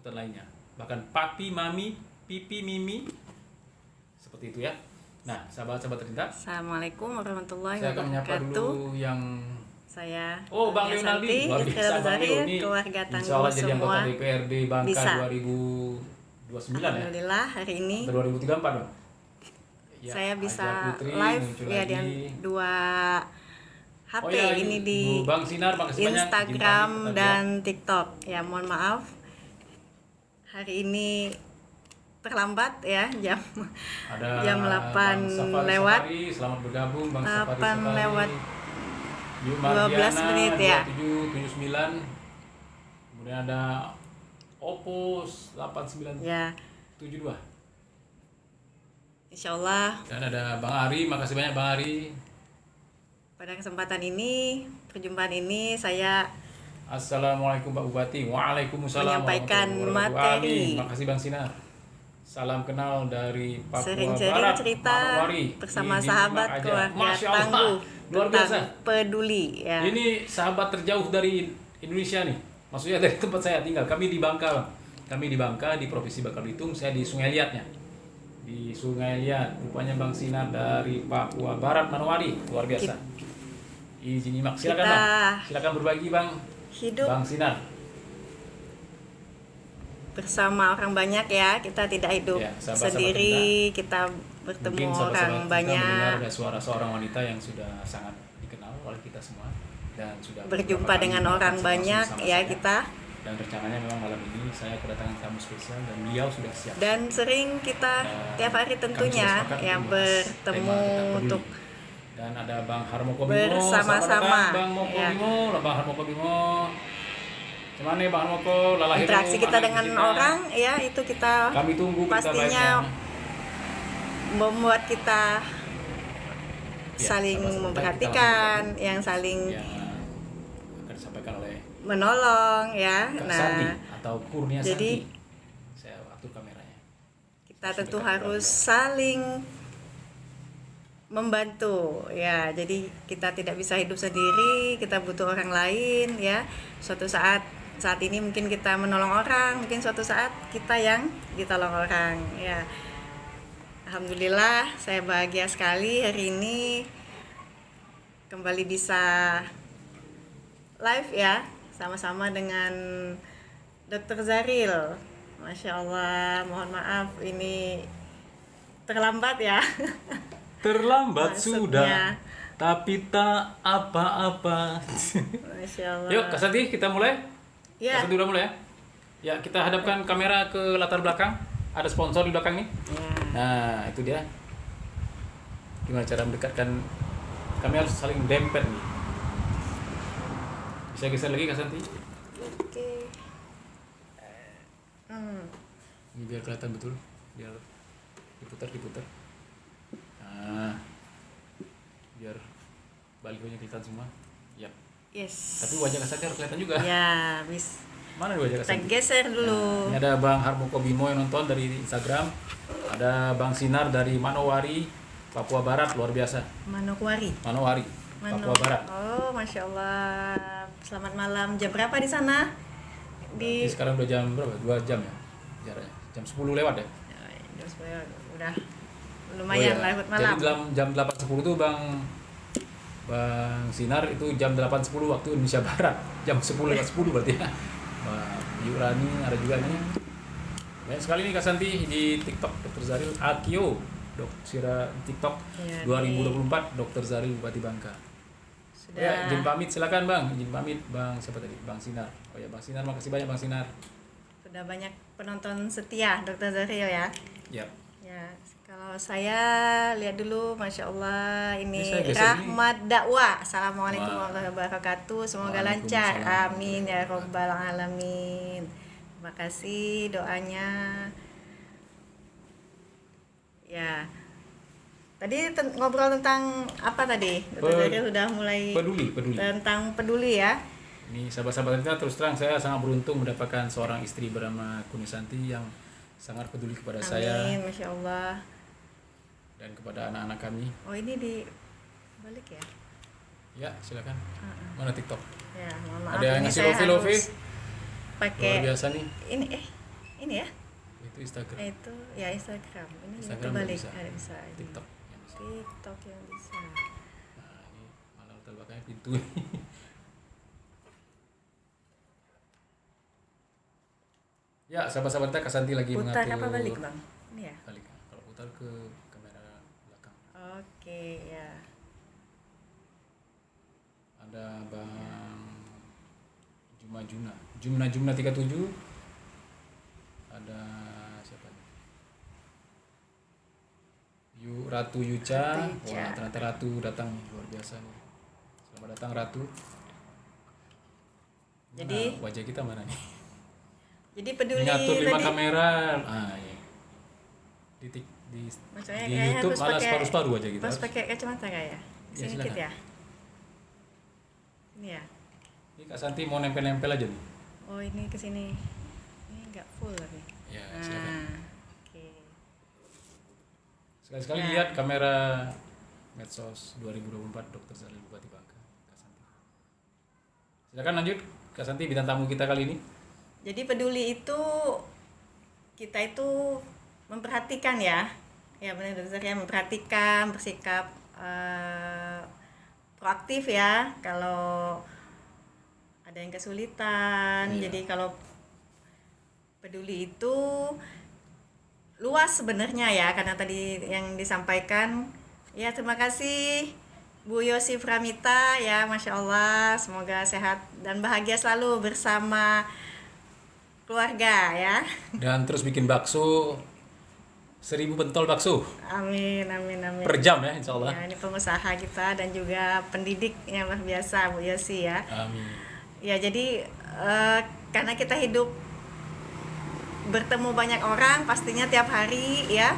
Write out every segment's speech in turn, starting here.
sebutan lainnya. Bahkan papi, mami, pipi, mimi, seperti itu ya. Nah, sahabat-sahabat Terinta, Assalamualaikum warahmatullahi saya akan menyapa wabarakatuh. dulu yang Saya Bang Nia Leonardi, Santi, luar istri biasa Bang Zahir, Leo ini. keluarga Insya tangguh Allah jadi anggota semua. DPRD Bangka Bisa. 2029 ya. Alhamdulillah hari ini Atau 2034 Bang. Ya, saya bisa Aja Putri live muncul ya lagi. dengan dua HP ya, ini di Bang Sinar, makasih banyak. Instagram Izin pamit, dan TikTok. Ya mohon maaf hari ini terlambat ya jam ada jam 8 Bang Safari lewat Safari, selamat bergabung Bang 8 Safari lewat Yu 12 Mardiana, menit ya. 2779. Kemudian ada Oppo 8972. ya. Insya Allah Dan ada Bang Ari, makasih banyak Bang Ari. pada kesempatan ini, perjumpaan ini saya Assalamualaikum Pak Bupati. Waalaikumsalam menyampaikan warahmatullahi wabarakatuh. materi. Amin. Makasih Bang Sinar. Salam kenal dari Papua Sering-sering Barat, cerita Manokwari, bersama di sahabat Dimak aja. keluarga Masya Allah, tangguh luar biasa. tentang peduli ya. Ini sahabat terjauh dari Indonesia nih. Maksudnya dari tempat saya tinggal. Kami di Bangka, Bang. Kami di Bangka, di Provinsi Bangka Belitung. Saya di Sungai Liatnya. Di Sungai Liat. Rupanya Bang Sinar dari Papua Barat, Manokwari. Luar biasa. Izin nyimak. Silakan Kita Bang. Silakan berbagi Bang. hidup Bang Sinar. bersama orang banyak ya, kita tidak hidup Ya, sahabat-sahabat sendiri, kita bertemu Mungkin orang sahabat-sahabat kita mendengar banyak, ada suara seorang wanita yang sudah sangat dikenal oleh kita semua dan sudah berjumpa beberapa kali dengan melakukan orang simulasi banyak bersama ya saya. kita, Dan rencananya memang malam ini saya kedatangan tamu spesial dan beliau sudah siap. dan sering kita tiap hari kami tentunya sudah sepakat ya untuk membahas bertemu tema tentang peduli. untuk Dan ada Bang Harmoko Bimo, bersama-sama, selamat datang, Bang Moko ya. Bimo, Bang Harmoko Bimo. Gimana nih Bang Harmoko? Lalahiru, interaksi kita anak dengan kita. orang ya itu kita Kami tunggu berita pastinya baiknya. membuat kita Ya, saling sahabat-sahabat, memperhatikan, yang saling yang akan disampaikan oleh menolong ya. Kak Nah, Santi atau Kurnia jadi Santi. Saya atur kameranya. kita tentu harus saling membantu ya. Jadi kita tidak bisa hidup sendiri, kita butuh orang lain ya. Suatu saat ini mungkin kita menolong orang, mungkin suatu saat kita yang ditolong orang ya. Alhamdulillah saya bahagia sekali hari ini kembali bisa live ya sama-sama dengan Dr. Zaril. Masya Allah, mohon maaf ini terlambat ya. Terlambat Maksudnya. sudah, tapi tak apa-apa. Masya Allah. Yuk, Kak Santi, kita mulai. Ya. Kak Santi udah mulai ya. Ya, kita hadapkan kamera ke latar belakang. Ada sponsor di belakang nih. Ya. Nah, itu dia. Gimana cara mendekatkan? Kami harus saling dempet nih. Bisa geser lagi Kak Santi? Oke. Ini biar kelihatan betul. Biar diputar. Nah, biar balihonya kelihatan semua. Ya. Yes. Tapi wajah Kak Santi harus kelihatan juga. Ya, bis. Mana wajah Kak Kita Santi? geser dulu. Ini ada Bang Harmoko Bimo yang nonton dari Instagram. Ada Bang Sinar dari Manowari, Papua Barat, luar biasa. Manokwari. Manowari, Papua Barat. Oh, Masya Allah. Selamat malam. Jam berapa di sana? Jadi sekarang udah jam berapa? 2 jam ya jaraknya. Jam 10 lewat ya. Jam 10 udah lumayan lewat malam. Jadi dalam jam 8.10 tuh Bang Sinar itu jam 8.10 waktu Indonesia Barat. Jam 10 lewat 10 berarti ya. Yurani ada juga nih. Banyak sekali nih Kak Santi di TikTok Dr. Zaril Akio. TikTok Ya, 2024 Dr. Zaril Bupati Bangka. Sudah. Ya, izin pamit silakan Bang. Izin pamit Bang siapa tadi? Bang Sinar. Oh ya Bang Sinar, makasih banyak Bang Sinar. Sudah banyak penonton setia Dr. Zaril ya. Ya. Ya, kalau saya lihat dulu, Masya Allah, ini Ini saya geser rahmat dakwah. Assalamualaikum Wah. warahmatullahi wabarakatuh. Semoga Waalaikumsalam. lancar. Amin ya robbal alamin. Terima kasih doanya. Ya. Tadi ngobrol tentang apa tadi? Dr. Zaril sudah mulai Peduli. tentang peduli ya. Ini sahabat-sahabat kita, terus terang saya sangat beruntung mendapatkan seorang istri bernama Kunisanti yang sangat peduli kepada saya Amin, Masya Allah. dan kepada anak-anak kami. Oh, ini di balik ya? Ya, silakan. Mana TikTok? Ya, mohon maaf. Ada yang ini ngasih saya love. harus pakai Luar biasa nih. ini ini ya. Itu Instagram. Itu ya Instagram. Ini Instagram terbalik. nggak bisa. Ada bisa. Ini. TikTok yang bisa. TikTok yang bisa. Nah, ini malah latar belakangnya pintu. Ya, sahabat-sahabat kita, Kak Santi lagi Putar mengatur. apa balik bang? Ini ya. Balik. Kalau putar ke kamera belakang. Oke ya. Ada Bang Jumna 37. Ada siapa nih? Ratu Yuca. Ratu Yuca. Wah, ternyata Ratu datang nih, luar biasa nih. Selamat datang Ratu. Jadi- Mana wajah kita mana nih? Jadi peduli Ngatur 5 tadi. kamera. Iya. Di Maksudnya di kayaknya YouTube harus malah pakai- separuh-separuh aja gitu. Harus pakai kacamata nggak ya? Ya, Sedikit silakan. ya. Ini ya. Ini Kak Santi mau nempel-nempel aja nih. Oh ini ke sini. Ini nggak full lagi. Ya, silakan. Oke. Sekali-sekali Nah. lihat kamera Medsos 2024 Dr. Zalil Bupati Bangka, Kak Santi. Silakan lanjut, Kak Santi, bintang tamu kita kali ini. Jadi peduli itu kita itu memperhatikan ya benar dokter ya, memperhatikan, bersikap proaktif ya kalau ada yang kesulitan. Iya. Jadi kalau peduli itu luas sebenarnya ya, karena tadi yang disampaikan ya. Terima kasih Bu Yosi Pramita ya, Masya Allah, semoga sehat dan bahagia selalu bersama keluarga ya. Dan terus bikin bakso 1000 pentol bakso Amin, amin, amin. per jam ya, insya Allah. Ya, ini pengusaha kita dan juga pendidik yang luar biasa Bu Yosi ya. Amin. Ya jadi karena kita hidup bertemu banyak orang pastinya tiap hari ya,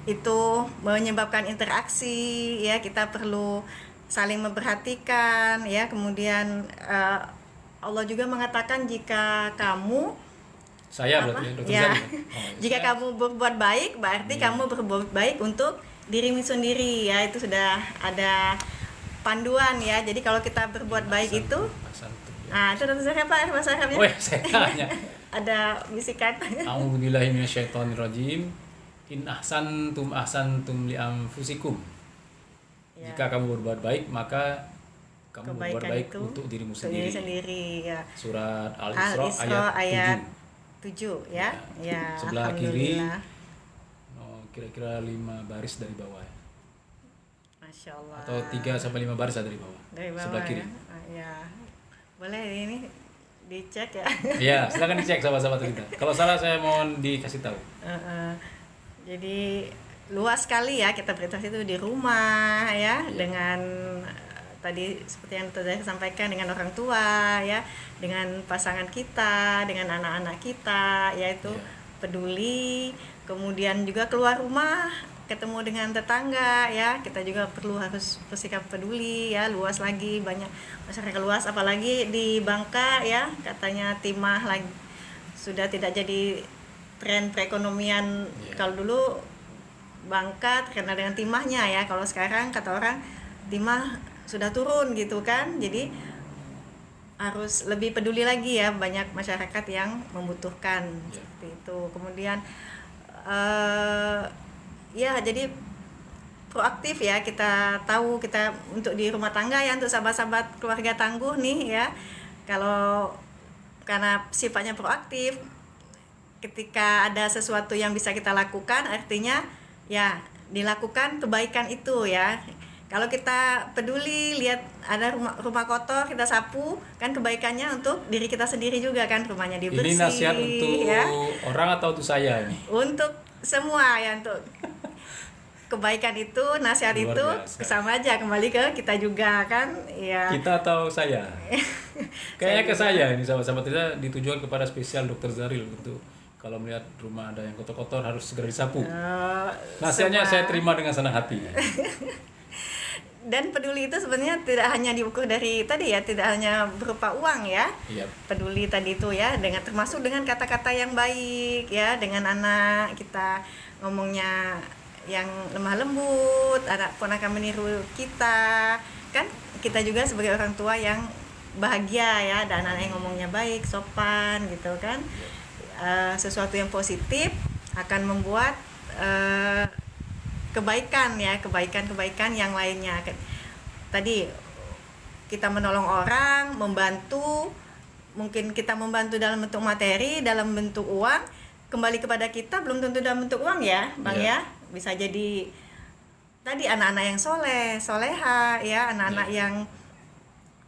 itu menyebabkan interaksi ya, kita perlu saling memperhatikan ya. Kemudian Allah juga mengatakan jika kamu Saya berarti ya, Dr. ya, Zalil. Oh, jika saya- kamu berbuat baik berarti kamu berbuat baik untuk dirimu sendiri ya. Itu sudah ada panduan ya. Jadi kalau kita berbuat baik itu, Ahsantum. nah itu tentu saja Pak bahasa Arabnya. Oh ya, saya tanya. Ada bisikan. A'udzubillahi minasyaitonirrajim. In ahsantum li anfusikum. Ya, Jika kamu berbuat baik, maka kamu berbuat kebaikan baik itu untuk dirimu untuk diri sendiri. sendiri ya. Surat Al-Isra ayat 7 ya. Ya, Sebelah kiri. alhamdulillah. Oh, kira-kira 5 baris dari bawah ya. Masya Allah. Atau 3 sampai 5 baris dari bawah. dari bawah sebelah kiri. ya. Ya. Boleh ini dicek ya. Iya, silakan dicek sahabat-sahabat kita. Kalau salah saya mohon dikasih tahu. Jadi luas sekali ya kita berinteraksi itu di rumah ya, Iya. dengan tadi seperti yang tadi saya sampaikan, dengan orang tua ya, dengan pasangan kita, dengan anak-anak kita, yaitu Iya. peduli. Kemudian juga keluar rumah ketemu dengan tetangga ya, kita juga perlu harus bersikap peduli ya. Luas lagi, banyak masyarakat luas, apalagi di Bangka ya, katanya timah lagi sudah tidak jadi tren perekonomian. Iya. Kalau dulu Bangka terkenal dengan timahnya ya, kalau sekarang kata orang timah sudah turun gitu kan. Jadi harus lebih peduli lagi ya, banyak masyarakat yang membutuhkan Iya. seperti itu. Kemudian ya jadi proaktif ya, kita tahu kita untuk di rumah tangga ya, untuk sahabat-sahabat keluarga tangguh nih ya, kalau karena sifatnya proaktif, ketika ada sesuatu yang bisa kita lakukan artinya ya dilakukan kebaikan itu ya. Kalau kita peduli, lihat ada rumah kotor, kita sapu, kan kebaikannya untuk diri kita sendiri juga kan, rumahnya dibersih. Ini nasihat untuk ya. orang atau untuk saya ini? Untuk semua ya, untuk kebaikan itu, nasihat Luar itu biasa. sama aja, kembali ke kita juga kan ya. Kita atau saya? Kayaknya ke saya ini, sahabat-sahabat kita, ditujukan kepada spesial Dr. Zaril untuk kalau melihat rumah ada yang kotor-kotor harus segera disapu. Nasihatnya semua. saya terima dengan senang hati. Dan peduli itu sebenarnya tidak hanya diukur dari tadi ya, tidak hanya berupa uang ya. Iya. Peduli tadi itu ya, dengan termasuk dengan kata-kata yang baik ya, dengan anak kita ngomongnya yang lemah lembut, anak ponakan meniru kita kan, kita juga sebagai orang tua yang bahagia ya, dan anak yang ngomongnya baik, sopan gitu kan sesuatu yang positif akan membuat kebaikan ya, kebaikan yang lainnya. Tadi kita menolong orang, membantu, mungkin kita membantu dalam bentuk materi, dalam bentuk uang, kembali kepada kita belum tentu dalam bentuk uang ya, Bang ya. Bisa jadi tadi anak-anak yang soleha ya, anak-anak yang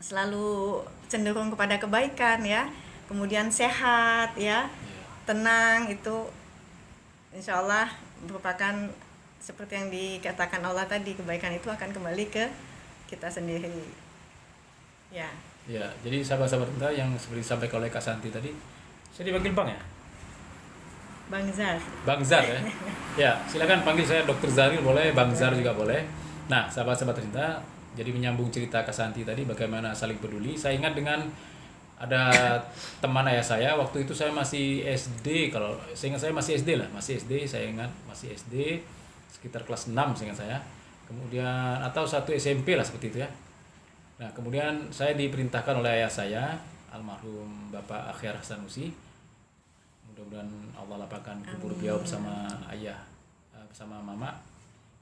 selalu cenderung kepada kebaikan ya, kemudian sehat ya, tenang, itu insya Allah merupakan seperti yang dikatakan Allah tadi, kebaikan itu akan kembali ke kita sendiri ya. Ya, jadi sahabat-sahabat kita yang seperti disampaikan oleh Kak Santi tadi, saya dipanggil Bang ya? Bang Zar. Bang Zar ya. Ya, silakan panggil saya Dr. Zaril boleh, Bang Zar juga boleh. Nah, sahabat-sahabat tercinta, jadi menyambung cerita Kak Santi tadi bagaimana saling peduli. Saya ingat dengan ada teman ayah saya, waktu itu saya masih SD, kalau saya ingat saya masih SD lah, masih SD sekitar kelas 6 saya ingat saya. Kemudian atau satu SMP lah seperti itu ya. Nah, kemudian saya diperintahkan oleh ayah saya, almarhum Bapak Akhir Sanusi. Mudah-mudahan Allah lapangkan kubur beliau bersama ayah, bersama mama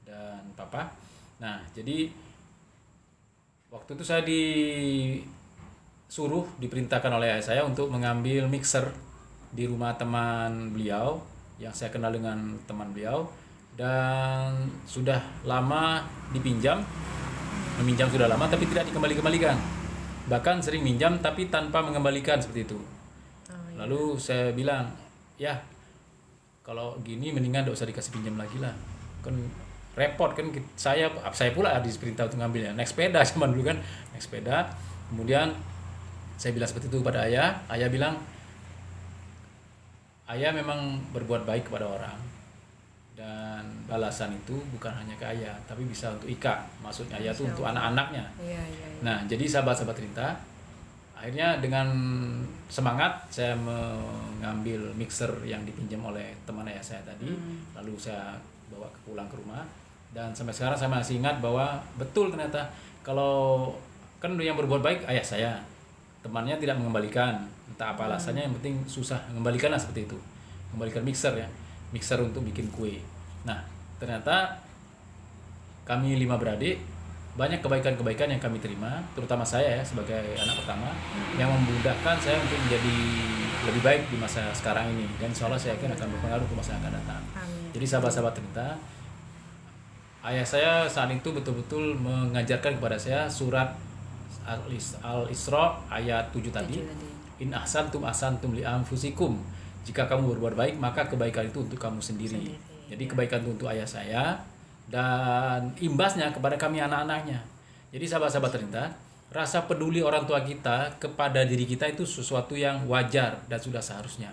dan papa. Nah, jadi waktu itu saya diperintahkan oleh ayah saya untuk mengambil mixer di rumah teman beliau yang saya kenal dengan teman beliau, dan sudah lama meminjam sudah lama tapi tidak dikembalikan. Bahkan sering minjam tapi tanpa mengembalikan seperti itu. Lalu saya bilang, ya kalau gini mendingan tidak usah dikasih pinjam lagi lah, kan repot kan. Saya pula diperintah untuk ngambilnya, naik sepeda zaman dulu kan, naik sepeda. Kemudian saya bilang seperti itu kepada ayah. Ayah bilang, ayah memang berbuat baik kepada orang, dan balasan itu bukan hanya ke ayah tapi bisa untuk Ika, maksudnya ayah itu untuk anak-anaknya. Nah, jadi sahabat-sahabat cerita, akhirnya dengan semangat saya mengambil mixer yang dipinjam oleh teman ayah saya tadi, lalu saya bawa pulang ke rumah, dan sampai sekarang saya masih ingat bahwa betul ternyata kalau kan yang berbuat baik ayah saya, temannya tidak mengembalikan, entah apa alasannya, yang penting susah mengembalikan lah seperti itu, mengembalikan mixer untuk bikin kue. Nah, ternyata kami 5 beradik banyak kebaikan-kebaikan yang kami terima, terutama saya ya sebagai anak pertama, yang memudahkan saya untuk menjadi lebih baik di masa sekarang ini, dan insya Allah saya yakin akan berpengaruh ke masa yang akan datang. Amin. Jadi sahabat-sahabat cerita, ayah saya saat itu betul-betul mengajarkan kepada saya surat Al-Isra ayat 7 tadi. In ahsantum ahsantum li anfusikum. Jika kamu berbuat baik, maka kebaikan itu untuk kamu sendiri. Jadi kebaikan itu untuk ayah saya, dan imbasnya kepada kami anak-anaknya. Jadi sahabat-sahabat tercinta, rasa peduli orang tua kita kepada diri kita itu sesuatu yang wajar dan sudah seharusnya.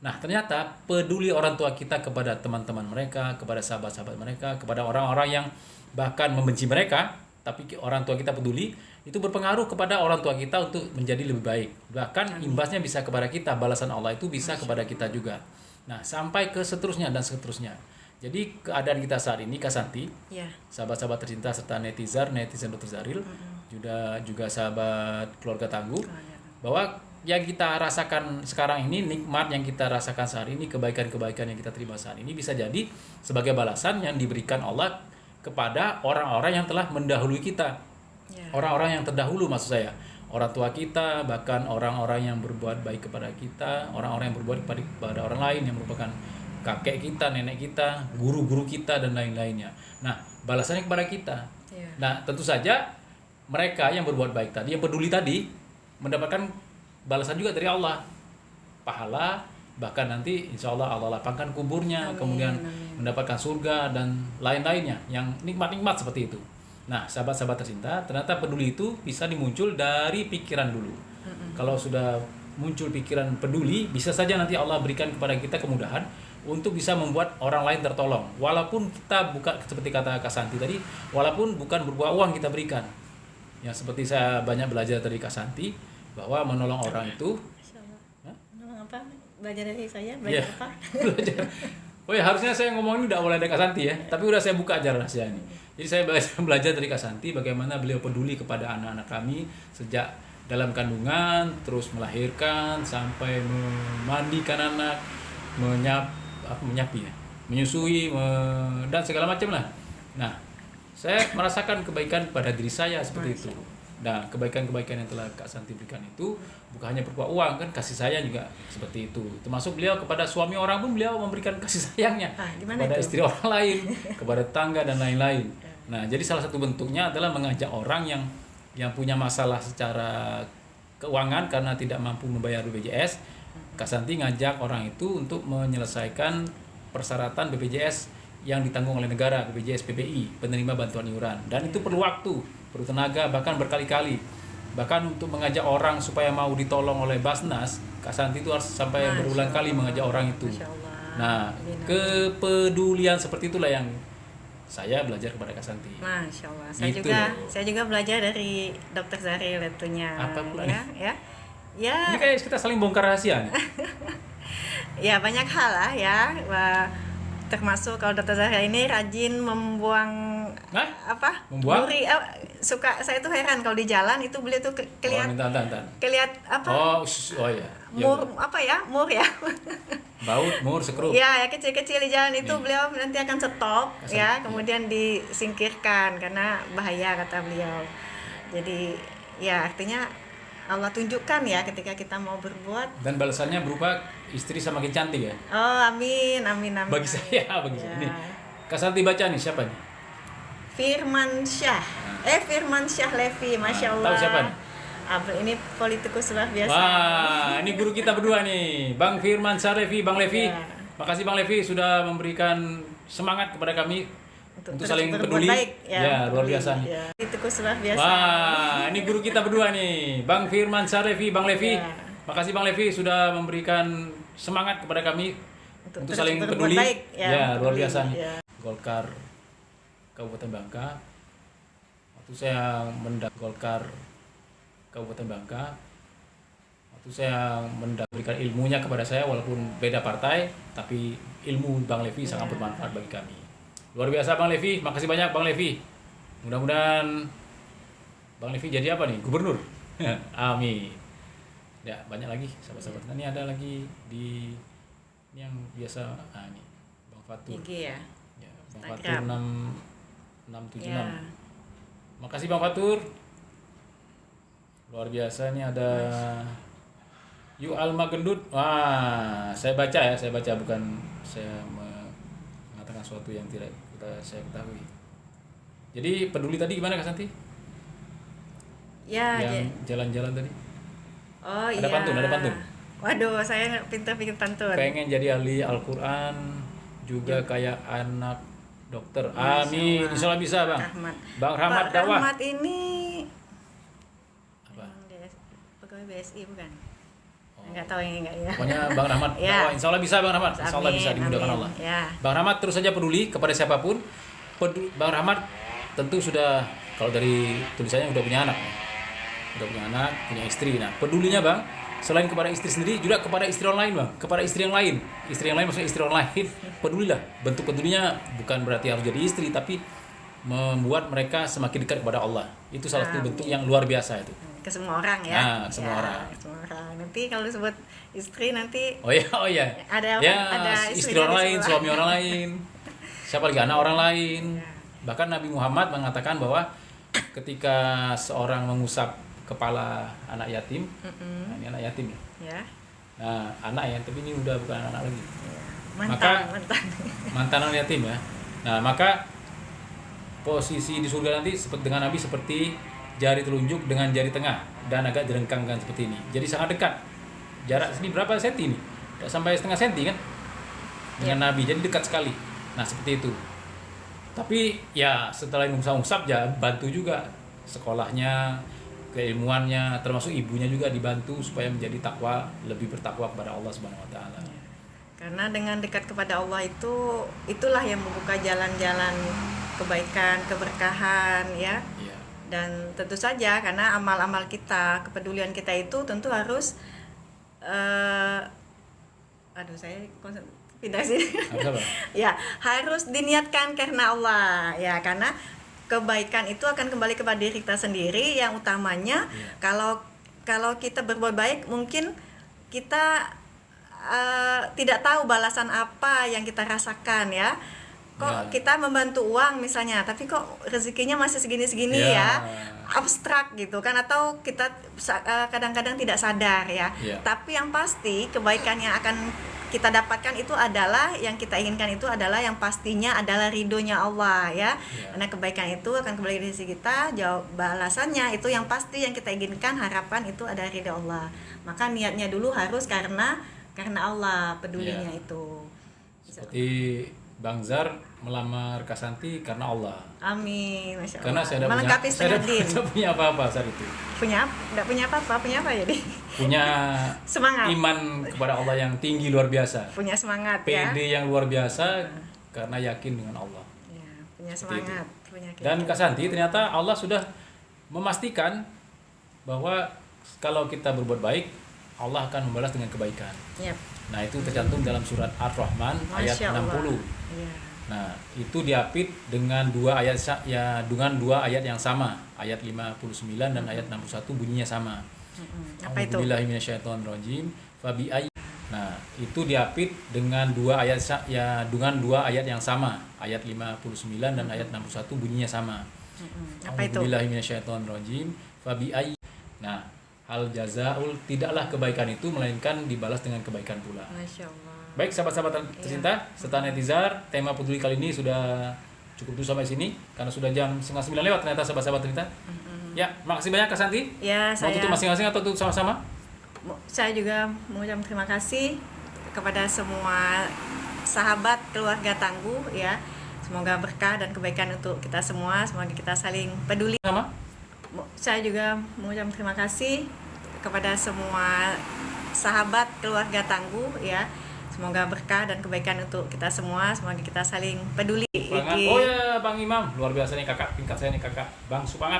Nah, ternyata peduli orang tua kita kepada teman-teman mereka, kepada sahabat-sahabat mereka, kepada orang-orang yang bahkan membenci mereka, tapi orang tua kita peduli, itu berpengaruh kepada orang tua kita untuk menjadi lebih baik. Bahkan imbasnya bisa kepada kita, balasan Allah itu bisa kepada kita juga. Nah, sampai ke seterusnya dan seterusnya. Jadi keadaan kita saat ini, Kak Santi, sahabat-sahabat tercinta serta netizen Dr. Zaril, juga sahabat keluarga Tangguh, bahwa yang kita rasakan sekarang ini, nikmat yang kita rasakan saat ini, kebaikan-kebaikan yang kita terima saat ini, bisa jadi sebagai balasan yang diberikan Allah kepada orang-orang yang telah mendahului kita. Orang-orang yang terdahulu maksud saya, orang tua kita, bahkan orang-orang yang berbuat baik kepada kita, orang-orang yang berbuat kepada orang lain yang merupakan kakek kita, nenek kita, guru-guru kita, dan lain-lainnya. Nah, balasannya kepada kita. Nah, tentu saja mereka yang berbuat baik tadi, yang peduli tadi, mendapatkan balasan juga dari Allah, pahala, bahkan nanti insya Allah Allah lapangkan kuburnya, kemudian mendapatkan surga dan lain-lainnya yang nikmat-nikmat seperti itu. Nah, sahabat-sahabat tercinta, ternyata peduli itu bisa dimuncul dari pikiran dulu. Kalau sudah muncul pikiran peduli, bisa saja nanti Allah berikan kepada kita kemudahan untuk bisa membuat orang lain tertolong. Walaupun kita bukan, seperti kata Kak Santi tadi, walaupun bukan berupa uang kita berikan. Yang seperti saya banyak belajar dari Kak Santi, bahwa menolong orang itu. Menolong apa? Belajar dari saya? Belajar apa? Belajar. Oh ya, harusnya saya ngomong ini udah mulai dari Kak Santi ya, tapi udah saya buka aja rahasia ini. Jadi saya belajar dari Kak Santi bagaimana beliau peduli kepada anak-anak kami sejak dalam kandungan, terus melahirkan sampai memandikan anak, menyapi ya, menyusui, dan segala macam lah. Nah, saya merasakan kebaikan pada diri saya seperti itu. Nah, kebaikan-kebaikan yang telah Kak Santi berikan itu bukan hanya berupa uang, kan kasih sayang juga seperti itu. Termasuk beliau kepada suami orang pun beliau memberikan kasih sayangnya kepada itu? istri orang lain, kepada tetangga dan lain-lain. Nah, jadi salah satu bentuknya adalah mengajak orang yang punya masalah secara keuangan karena tidak mampu membayar BPJS. Kak Santi ngajak orang itu untuk menyelesaikan persyaratan BPJS yang ditanggung oleh negara, BPJS PBI, penerima bantuan iuran. Dan itu perlu waktu, perlu tenaga, bahkan berkali-kali. Bahkan untuk mengajak orang supaya mau ditolong oleh Basnas, Kak Santi itu harus sampai berulang kali mengajak orang itu. Nah, kepedulian seperti itulah yang saya belajar kepada Kak Santi. Masya Allah. Gitu Saya juga belajar dari Dokter Zaril tentunya. Apa pula ya? Ini kayak kita saling bongkar rahasia nih. Ya, banyak hal lah ya. Termasuk kalau Dokter Zahra ini rajin membuang Membuang? duri. Saya tuh heran kalau di jalan itu beliau tuh kelihatan apa? Iya. Mur ya. Baut, mur, sekrup. Ya, kecil-kecil di jalan itu beliau nanti akan stop ya, kemudian disingkirkan karena bahaya kata beliau. Jadi ya artinya Allah tunjukkan ya ketika kita mau berbuat, dan balasannya berupa istri semakin cantik ya. Oh, amin. Bagi saya. Ini Kak Santi baca nih, siapa nih? Firman Syah Levi, Masya Allah. Tahu siapa nih? Ini politikus luar biasa. Wah, ini guru kita berdua nih, Bang Firman Syah Levi, Bang Levi. Ya. Makasih Bang Levi sudah memberikan semangat kepada kami untuk saling peduli. Baik, ya, luar biasa nih. Ya. Politikus luar biasa. Wah, ini guru kita berdua nih, Bang Firman Syah Levi, Bang Levi. Ya. Makasih Bang Levi sudah memberikan semangat kepada kami untuk saling peduli. Baik, ya, luar biasa nih. Ya. Golkar Kabupaten Bangka. Waktu saya Golkar Kabupaten Bangka. Waktu saya memberikan ilmunya kepada saya walaupun beda partai, tapi ilmu Bang Levi sangat bermanfaat bagi kami. Luar biasa Bang Levi, makasih banyak Bang Levi. Mudah-mudahan Bang Levi jadi apa nih? Gubernur. Amin. Ya, banyak lagi sahabat-sahabat. Nah, ini ada lagi ini yang biasa. Ini Bang Fatur. IG ya. Bang Fatur 676. Ya. Makasih Bang Fatur. Luar biasa, ini ada Yu Alma Gendut. Wah, saya baca bukan saya mengatakan sesuatu yang tidak saya ketahui. Jadi peduli tadi gimana Kak Santi? Ya, yang jalan-jalan tadi. Oh ada iya. pantun. Waduh, saya pintar bikin pantun. Pengen jadi ahli Al-Quran juga kayak anak dokter. Amin. Insyaallah bisa Bang. Bang Rahmat Dakwah. Rahmat ini apa? Pegawai BSI bukan? Enggak tahu ini enggak ya. Pokoknya Bang Rahmat Dakwah. Insyaallah bisa Bang Rahmat. Insyaallah bisa dimudahkan Allah. Ya. Bang Rahmat terus saja peduli kepada siapapun. Bang Rahmat tentu sudah, kalau dari tulisannya udah punya anak. Udah punya anak, punya istri. Nah, pedulinya Bang, selain kepada istri sendiri, juga kepada istri orang lain Bang. Kepada istri yang lain. Istri yang lain maksudnya istri orang lain. Pedulilah. Bentuk pedulinya bukan berarti harus jadi istri, tapi membuat mereka semakin dekat kepada Allah. Itu salah satu bentuk yang luar biasa itu. Ke semua orang ya. Nah, semua orang. Nanti kalau disebut istri nanti Oh iya. Ada istri orang lain, suami orang lain. Siapa lagi? Anak orang lain. Bahkan Nabi Muhammad mengatakan bahwa ketika seorang mengusap kepala anak yatim, nah, ini anak yatim ya. Nah, anak ya, tapi ini udah bukan anak lagi. Mantan anak yatim ya. Nah, maka posisi di surga nanti seperti dengan Nabi seperti jari telunjuk dengan jari tengah dan agak direngkangkan seperti ini. Jadi sangat dekat. Jarak sini berapa senti nih? Tidak sampai setengah senti kan? Dengan Nabi, jadi dekat sekali. Nah, seperti itu. Tapi ya setelah ngusap-ngusap ya bantu juga sekolahnya, keilmuannya, termasuk ibunya juga dibantu supaya menjadi takwa, lebih bertakwa kepada Allah Subhanahu wa taala. Karena dengan dekat kepada Allah itulah yang membuka jalan-jalan kebaikan, keberkahan ya. Dan tentu saja karena amal-amal kita, kepedulian kita itu tentu harus saya pindah sih. Ya, harus diniatkan karena Allah ya, karena kebaikan itu akan kembali kepada diri kita sendiri yang utamanya. Kalau kalau kita berbuat baik mungkin kita tidak tahu balasan apa yang kita rasakan ya. Kok kita membantu uang misalnya, tapi kok rezekinya masih segini-segini ya, abstrak gitu kan, atau kita kadang-kadang tidak sadar ya. Tapi yang pasti kebaikan yang akan kita dapatkan itu adalah, yang kita inginkan itu adalah, yang pastinya adalah ridhonya Allah ya. Karena kebaikan itu akan kembali di sisi kita, jawab balasannya itu yang pasti yang kita inginkan, harapan itu adalah ridho Allah. Maka niatnya dulu harus karena Allah, pedulinya itu. Seperti Bang Zar melamar Kak Santi karena Allah. Amin, Masya Allah. Karena saya melengkapi setengah din. Saya punya apa-apa saat itu. Enggak punya apa-apa, punya apa jadi? Punya semangat. Iman kepada Allah yang tinggi luar biasa. Punya semangat ya. PD yang luar biasa karena yakin dengan Allah. Ya, punya semangat, punya Dan Kak Santi, ternyata Allah sudah memastikan bahwa kalau kita berbuat baik, Allah akan membalas dengan kebaikan. Yep. Nah, itu tercantum dalam surat Ar-Rahman ayat 60. Ya. Nah, itu diapit dengan dua ayat yang sama. Ayat 59 dan ayat 61 bunyinya sama. Apa itu? A'udzubillahi minasyaitonirrajim. Nah, itu diapit dengan dua ayat yang sama. Ayat 59 dan ayat 61 bunyinya sama. Apa itu? A'udzubillahi minasyaitonirrajim. Nah, hal jazaul, tidaklah kebaikan itu melainkan dibalas dengan kebaikan pula. Masya Allah. Baik sahabat-sahabat tercinta, serta netizen, tema peduli kali ini sudah cukup dulu sampai sini karena sudah jam 8:30 lewat ternyata sahabat-sahabat tercinta. Ya, makasih banyak Kak Santi. Ya, mau tutup masing-masing atau tutup sama-sama? Saya juga mengucapkan terima kasih kepada semua sahabat keluarga Tangguh ya. Semoga berkah dan kebaikan untuk kita semua. Semoga kita saling peduli. Sama? Saya juga mengucapkan terima kasih kepada semua sahabat keluarga Tangguh ya. Semoga berkah dan kebaikan untuk kita semua. Semoga kita saling peduli. Oh ya, Bang Imam, luar biasa nih kakak, tingkat saya nih kakak, Bang Supangat.